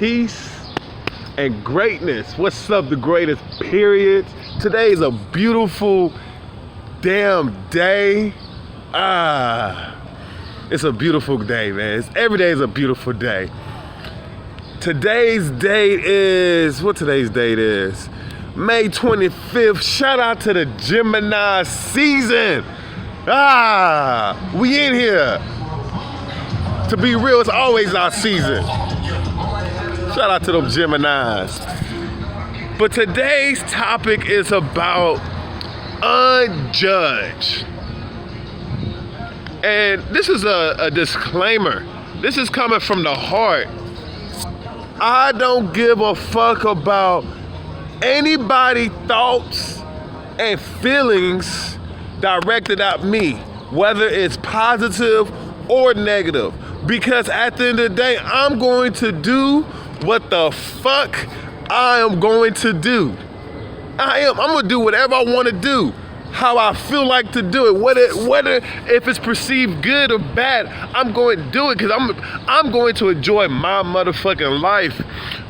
peace and greatness. What's up, the greatest period? Today is a beautiful damn day. It's a beautiful day, man. Every day is a beautiful day. Today's date is, what today's date is? May 25th. Shout out to the Gemini season. We in here. To be real, it's always our season. Shout out to them Geminis. But today's topic is about unjudge. And this is a disclaimer. This is coming from the heart. I don't give a fuck about anybody's thoughts and feelings directed at me, whether it's positive or negative. Because at the end of the day, I'm going to do what the fuck I am going to do. I'm going to do whatever I want to do, how I feel like to do it. Whether if it's perceived good or bad, I'm going to do it because I'm going to enjoy my motherfucking life,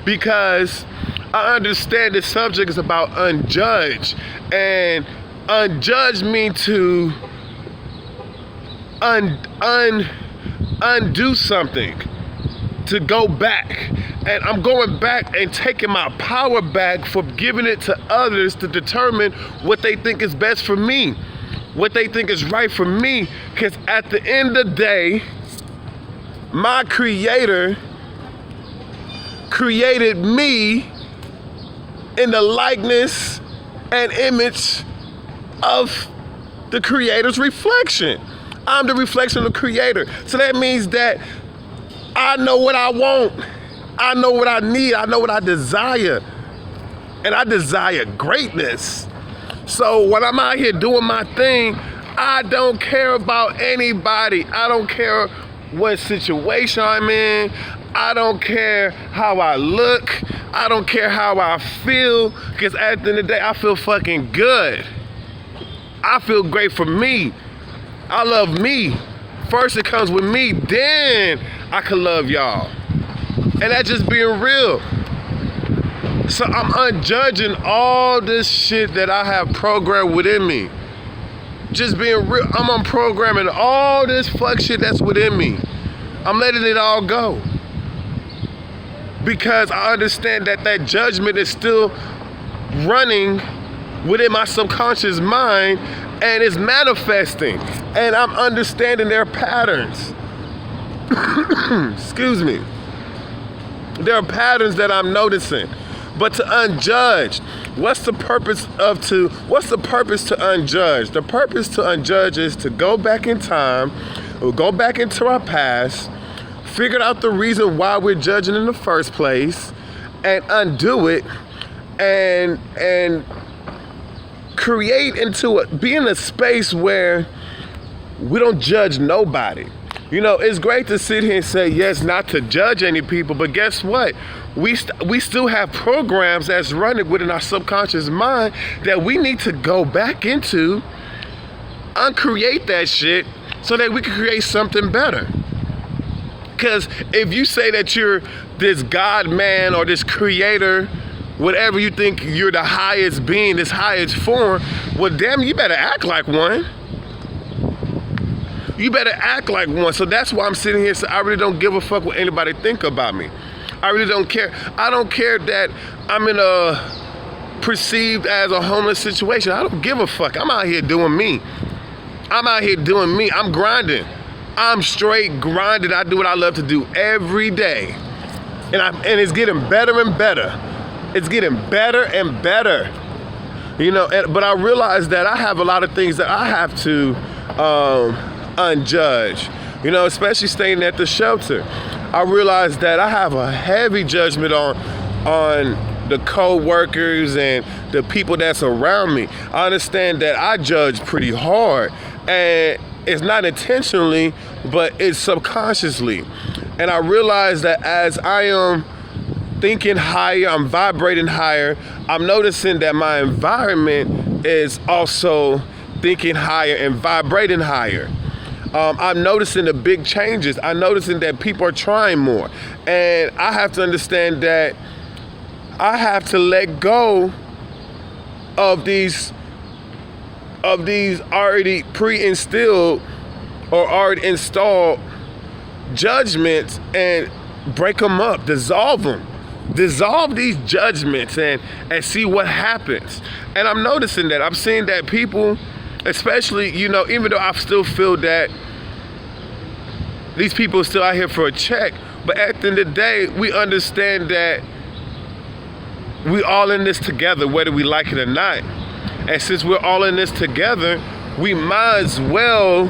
because I understand this subject is about unjudge. And unjudge means to undo something, to go back. And I'm going back and taking my power back for giving it to others to determine what they think is best for me, what they think is right for me. Because at the end of the day, my creator created me in the likeness and image of the creator's reflection. I'm the reflection of the creator. So that means that I know what I want. I know what I need. I know what I desire. And I desire greatness. So when I'm out here doing my thing, I don't care about anybody. I don't care what situation I'm in. I don't care how I look. I don't care how I feel. Because at the end of the day, I feel fucking good. I feel great for me. I love me. First it comes with me, then I can love y'all. And that's just being real. So I'm unjudging all this shit that I have programmed within me. Just being real. I'm unprogramming all this fuck shit that's within me. I'm letting it all go. Because I understand that judgment is still running within my subconscious mind and it's manifesting. And I'm understanding their patterns. Excuse me. There are patterns that I'm noticing. But to unjudge, what's the purpose to unjudge? The purpose to unjudge is to go back in time, or go back into our past, figure out the reason why we're judging in the first place, and undo it, and create be in a space where we don't judge nobody. You know, it's great to sit here and say, yes, not to judge any people, but guess what? We still have programs that's running within our subconscious mind that we need to go back into, uncreate that shit so that we can create something better. Because if you say that you're this God man or this creator, whatever you think you're the highest being, this highest form, well, damn, you better act like one. You better act like one. So that's why I'm sitting here saying I really don't give a fuck what anybody think about me. I really don't care. I don't care that I'm in a perceived as a homeless situation. I don't give a fuck. I'm out here doing me. I'm out here doing me. I'm grinding. I'm straight grinding. I do what I love to do every day. And it's getting better and better. It's getting better and better. You know, but I realize that I have a lot of things that I have to unjudge. You know, especially staying at the shelter. I realize that I have a heavy judgment on the co-workers and the people that's around me. I understand that I judge pretty hard, and it's not intentionally, but it's subconsciously. And I realize that as I am thinking higher, I'm vibrating higher, I'm noticing that my environment is also thinking higher and vibrating higher. I'm noticing the big changes. I'm noticing that people are trying more. And I have to understand that I have to let go of these already pre-instilled or already installed judgments and break them up, dissolve them. Dissolve these judgments and see what happens. And I'm noticing that. I'm seeing that people, especially, even though I still feel that these people are still out here for a check, but at the end of the day, we understand that we all in this together, whether we like it or not. And since we're all in this together, we might as well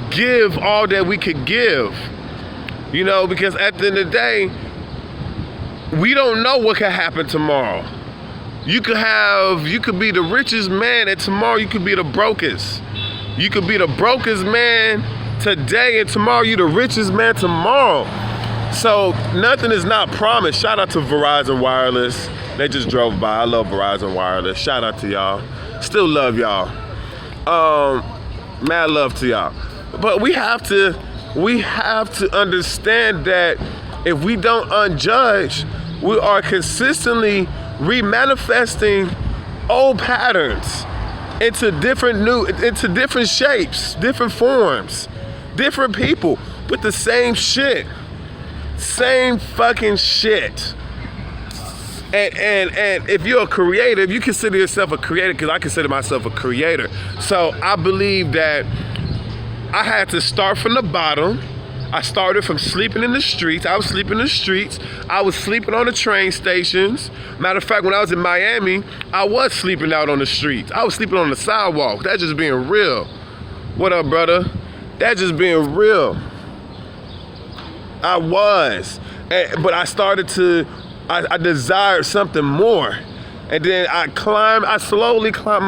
give all that we could give. Because at the end of the day, we don't know what could happen tomorrow. You could be the richest man, and tomorrow you could be the brokest. You could be the brokest man today, and tomorrow you the richest man tomorrow. So nothing is not promised. Shout out to Verizon Wireless. They just drove by. I love Verizon Wireless. Shout out to y'all. Still love y'all. Mad love to y'all. But we have to understand that if we don't unjudge, we are consistently remanifesting old patterns into different shapes, different forms, different people with the same shit. Same fucking shit. And if you're a creator, if you consider yourself a creator, because I consider myself a creator. So I believe that I had to start from the bottom. I started from sleeping in the streets. I was sleeping in the streets. I was sleeping on the train stations. Matter of fact, when I was in Miami, I was sleeping out on the streets. I was sleeping on the sidewalk. That's just being real. What up, brother? That's just being real. I was. But I started to, I desired something more. And then I slowly climbed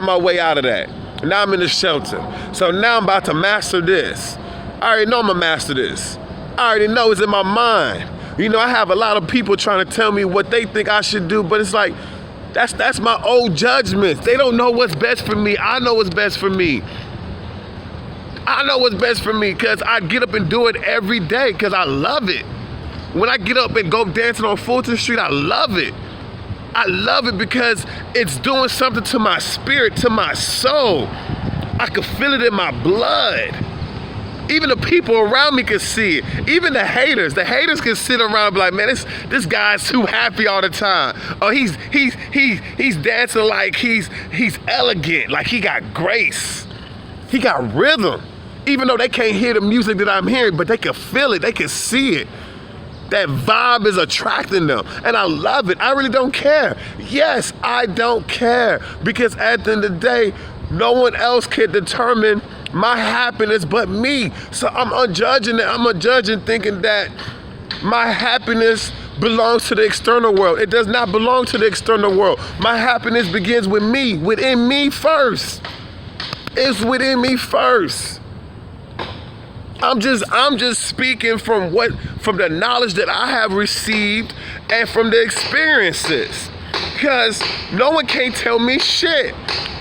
my way out of that. Now I'm in the shelter. So now I'm about to master this. I already know I'm gonna master this. I already know it's in my mind. I have a lot of people trying to tell me what they think I should do, but it's like, that's my old judgments. They don't know what's best for me. I know what's best for me. I know what's best for me because I get up and do it every day because I love it. When I get up and go dancing on Fulton Street, I love it. I love it because it's doing something to my spirit, to my soul. I can feel it in my blood. Even the people around me can see it. Even the haters can sit around and be like, man, this guy's too happy all the time. Oh, he's dancing like he's elegant, like he got grace. He got rhythm. Even though they can't hear the music that I'm hearing, but they can feel it, they can see it. That vibe is attracting them. And I love it. I really don't care. Yes, I don't care. Because at the end of the day, no one else can determine my happiness but me. So I'm unjudging it. I'm unjudging thinking that my happiness belongs to the external world. It does not belong to the external world. My happiness begins with me, within me first. It's within me first. I'm just speaking from the knowledge that I have received and from the experiences. Because no one can tell me shit.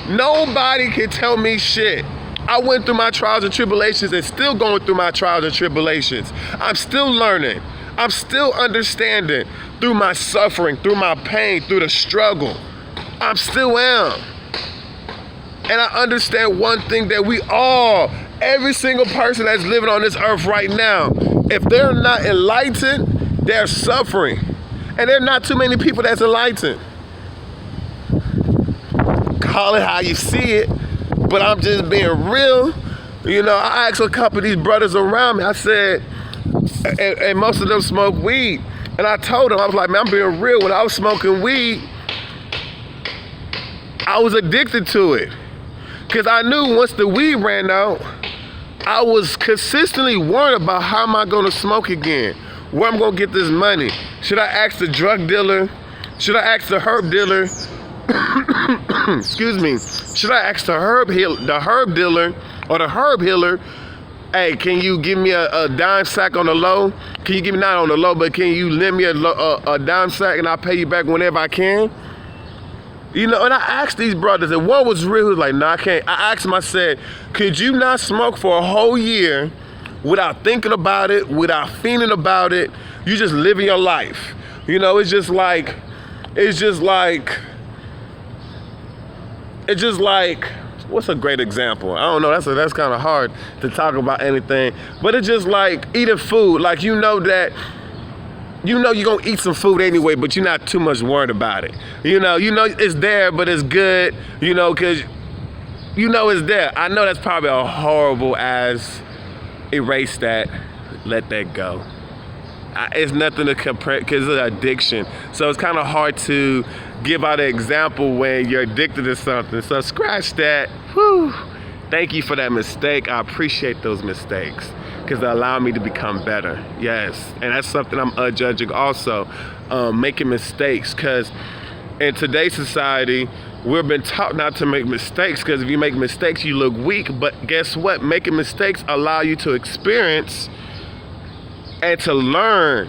Nobody can tell me shit. I went through my trials and tribulations and still going through my trials and tribulations. I'm still learning. I'm still understanding through my suffering, through my pain, through the struggle. I'm still am. And I understand one thing that every single person that's living on this earth right now, if they're not enlightened, they're suffering. And there are not too many people that's enlightened. Call it how you see it, but I'm just being real. I asked a couple of these brothers around me, I said, and most of them smoke weed. And I told them, I was like, man, I'm being real. When I was smoking weed, I was addicted to it. Because I knew once the weed ran out, I was consistently worried about how am I going to smoke again? Where I'm going to get this money? Should I ask the drug dealer? Should I ask the herb dealer? Excuse me. Should I ask the herb dealer or the herb healer, hey, can you give me a dime sack on the low? Can you give me, not on the low, but can you lend me a dime sack and I'll pay you back whenever I can? You know, and I asked these brothers, and one was real, he was like, no, I can't. I asked him, I said, could you not smoke for a whole year without thinking about it, without feeling about it? You just living your life. You know, it's just like, what's a great example? I don't know, that's kind of hard to talk about anything, but it's just like eating food. Like, you know you're gonna eat some food anyway, but you're not too much worried about it. You know it's there, but it's good, you know, cause you know it's there. I know that's probably a horrible as erase that, let that go. It's nothing to compare, because it's an addiction. So it's kind of hard to give out an example when you're addicted to something. So scratch that. Whew. Thank you for that mistake. I appreciate those mistakes because they allow me to become better. Yes, and that's something I'm unjudging also, making mistakes, because in today's society, we've been taught not to make mistakes, because if you make mistakes, you look weak. But guess what? Making mistakes allow you to experience and to learn,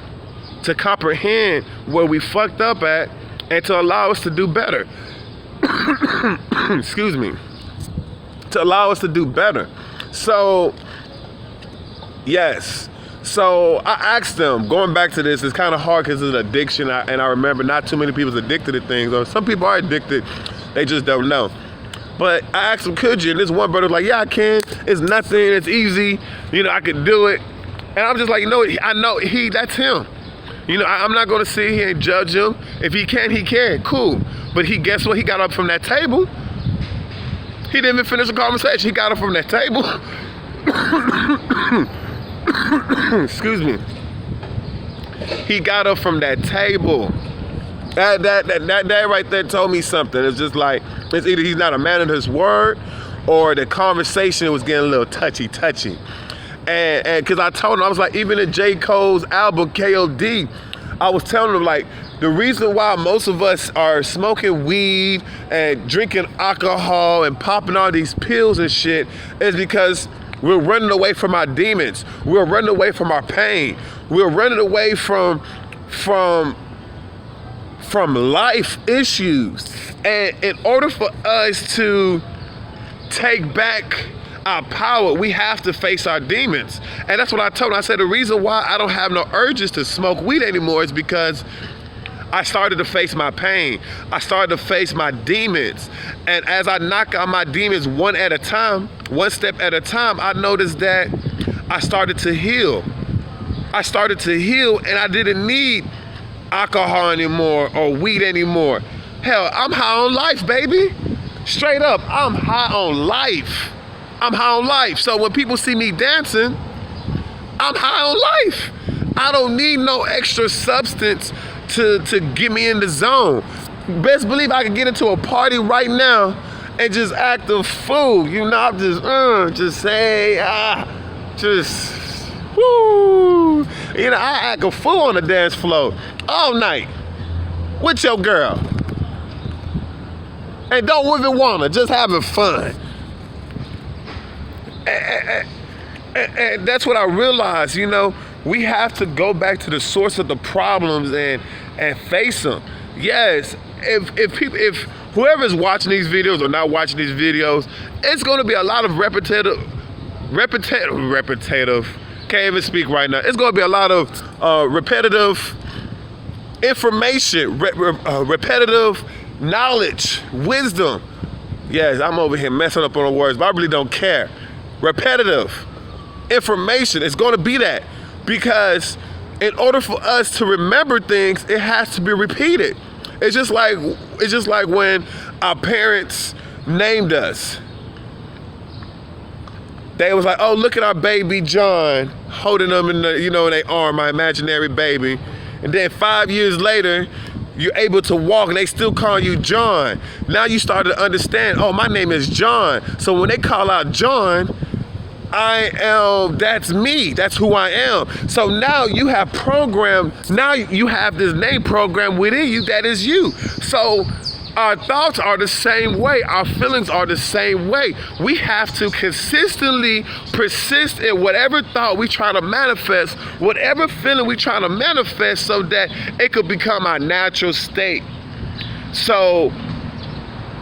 to comprehend where we fucked up at, and to allow us to do better. Excuse me. To allow us to do better. So, yes. So I asked them, going back to this, it's kind of hard because it's an addiction, and I remember not too many people's addicted to things, or some people are addicted, they just don't know. But I asked them, could you? And this one brother was like, yeah, I can. It's nothing, it's easy. You know, I could do it. And I'm just like, you know, I know that's him. You know, I'm not gonna sit here and judge him. If he can, cool. But guess what? He got up from that table. He didn't even finish the conversation. He got up from that table. Excuse me. He got up from that table. That right there told me something. It's just like, it's either he's not a man of his word, or the conversation was getting a little touchy. And because I told him, I was like, even in J. Cole's album, KOD, I was telling him, like, the reason why most of us are smoking weed and drinking alcohol and popping all these pills and shit is because we're running away from our demons. We're running away from our pain. We're running away from life issues. And in order for us to take back our power, we have to face our demons. And that's what I told him. I said, the reason why I don't have no urges to smoke weed anymore is because I started to face my pain. I started to face my demons. And as I knock out my demons one at a time, one step at a time, I noticed that I started to heal. And I didn't need alcohol anymore or weed anymore. Hell, I'm high on life, baby. Straight up, I'm high on life. So when people see me dancing, I'm high on life. I don't need no extra substance to get me in the zone. Best believe I could get into a party right now and just act a fool. You know, I'm just woo. You know, I act a fool on the dance floor all night with your girl. And don't even wanna, just having fun. And that's what I realized, you know, we have to go back to the source of the problems and face them. Yes, if whoever's watching these videos or not watching these videos, it's gonna be a lot of repetitive, can't even speak right now. It's gonna be a lot of repetitive information, repetitive knowledge, wisdom. Yes, I'm over here messing up on the words, but I really don't care. Repetitive information, it's going to be that, because in order for us to remember things, it has to be repeated. It's just like when our parents named us. They was like, oh, look at our baby John, holding them in their arm, my imaginary baby. And then 5 years later, you're able to walk and they still call you John. Now you start to understand, oh, my name is John. So when they call out John, that's me, that's who I am. So now you have you have this name programmed within you that is you. So our thoughts are the same way, our feelings are the same way. We have to consistently persist in whatever thought we try to manifest, whatever feeling we try to manifest, so that it could become our natural state. So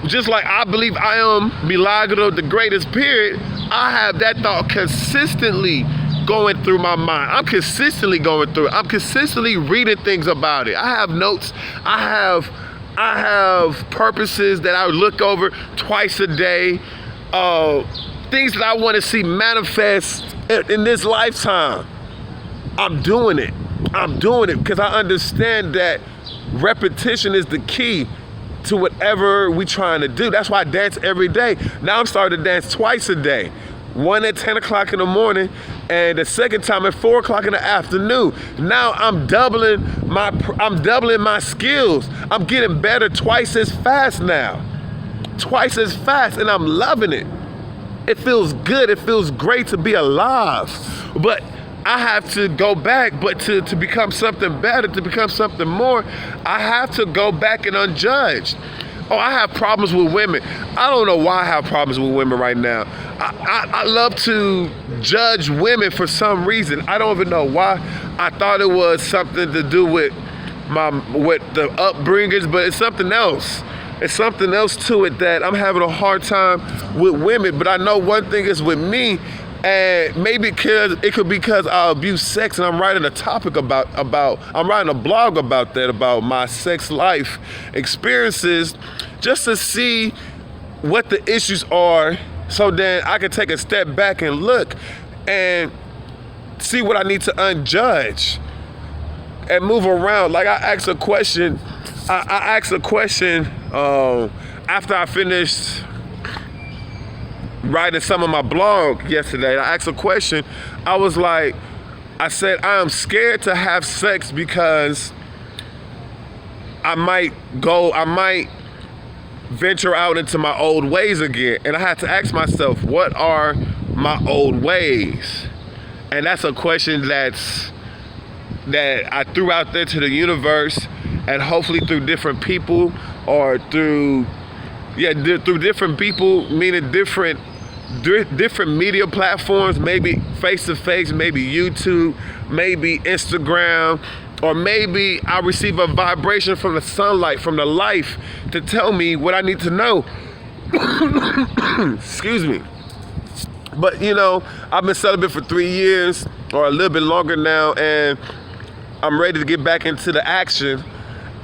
just like I believe I am Milagro, the greatest, period, I have that thought consistently going through my mind. I'm consistently going through it. I'm consistently reading things about it. I have notes. I have purposes that I look over twice a day. Things that I want to see manifest in this lifetime. I'm doing it. I'm doing it because I understand that repetition is the key to whatever we trying to do. That's why I dance every day. Now I'm starting to dance twice a day. One at 10 o'clock in the morning and the second time at 4 o'clock in the afternoon. Now I'm doubling my skills. I'm getting better twice as fast now. Twice as fast, and I'm loving it. It feels good. It feels great to be alive. But I have to go back, but to become something better, to become something more, I have to go back and unjudge. Oh, I have problems with women. I don't know why I have problems with women right now. I love to judge women for some reason. I don't even know why. I thought it was something to do with the upbringers, but it's something else. It's something else to it that I'm having a hard time with women. But I know one thing is with me, and maybe it could be because I abuse sex, and I'm writing a topic I'm writing a blog about that, about my sex life experiences, just to see what the issues are, so then I can take a step back and look and see what I need to unjudge and move around. Like I asked a question after I finished writing some of my blog yesterday. I asked a question. I said, I am scared to have sex because I might venture out into my old ways again. And I had to ask myself, what are my old ways? And that's a question that I threw out there to the universe, and hopefully through different people, or through different people, meaning different media platforms, maybe face-to-face, maybe YouTube, maybe Instagram, or maybe I receive a vibration from the sunlight, from the life, to tell me what I need to know. Excuse me. But I've been celibate for 3 years, or a little bit longer now, and I'm ready to get back into the action.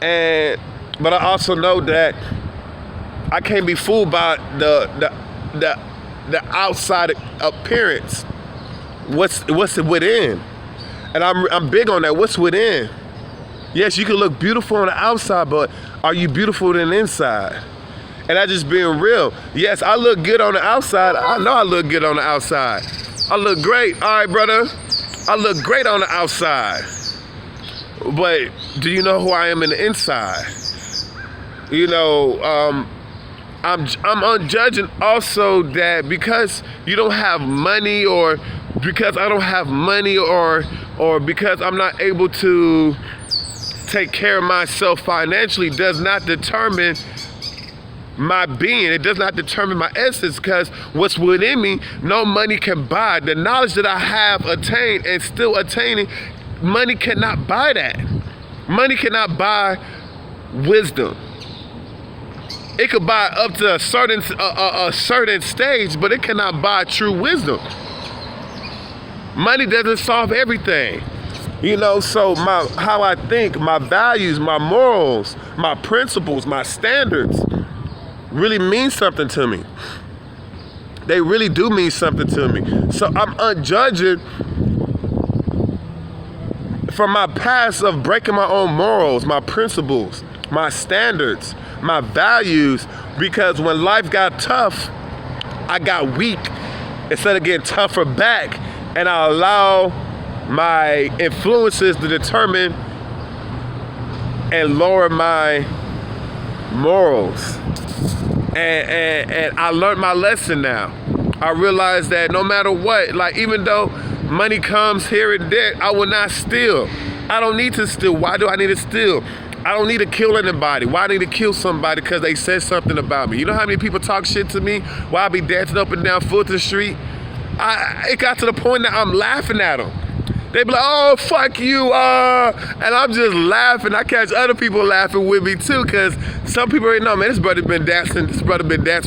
But I also know that I can't be fooled by the outside appearance. What's within? And I'm big on that. What's within? Yes, you can look beautiful on the outside, but are you beautiful on the inside? And that's just being real. Yes, I look good on the outside. I know I look good on the outside. I look great. All right, brother. I look great on the outside. But do you know who I am in the inside? I'm unjudging also that because you don't have money, or because I don't have money, or because I'm not able to take care of myself financially, does not determine my being. It does not determine my essence, because what's within me, no money can buy. The knowledge that I have attained and still attaining, money cannot buy that. Money cannot buy wisdom. It could buy up to a certain stage, but it cannot buy true wisdom. Money doesn't solve everything. So how I think, my values, my morals, my principles, my standards really mean something to me. They really do mean something to me. So I'm unjudging from my past of breaking my own morals, my principles, my standards, my values, because when life got tough, I got weak instead of getting tougher back, and I allow my influences to determine and lower my morals. And I learned my lesson now. I realized that no matter what, like even though money comes here and there, I will not steal. I don't need to steal. Why do I need to steal? I don't need to kill anybody. Why do I need to kill somebody because they said something about me? You know how many people talk shit to me while I be dancing up and down Fulton Street? It got to the point that I'm laughing at them. They be like, oh, fuck you, and I'm just laughing. I catch other people laughing with me too, because some people already know, man, this brother been dancing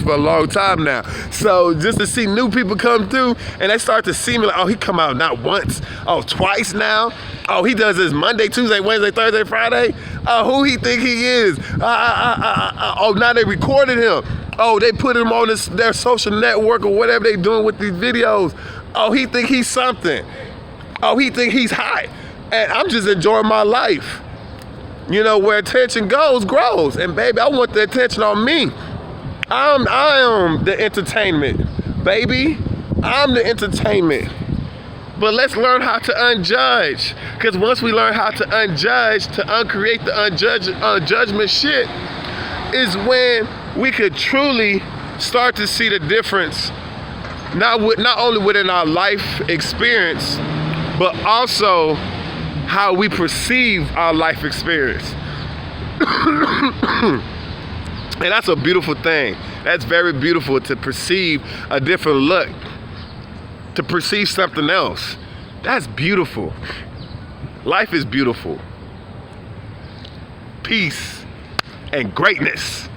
for a long time now. So just to see new people come through, and they start to see me like, oh, he come out not once, oh, twice now. Oh, he does this Monday, Tuesday, Wednesday, Thursday, Friday. Who he think he is? Oh, now they recorded him. Oh, they put him on their social network or whatever they doing with these videos. Oh, he think he's something. Oh, he think he's hot. And I'm just enjoying my life. You know, where attention goes, grows. And baby, I want the attention on me. I am the entertainment, baby. I'm the entertainment. But let's learn how to unjudge. Because once we learn how to unjudge, to uncreate the unjudgment shit, is when we could truly start to see the difference, not only within our life experience, but also how we perceive our life experience. And that's a beautiful thing. That's very beautiful, to perceive a different look, to perceive something else. That's beautiful. Life is beautiful. Peace and greatness.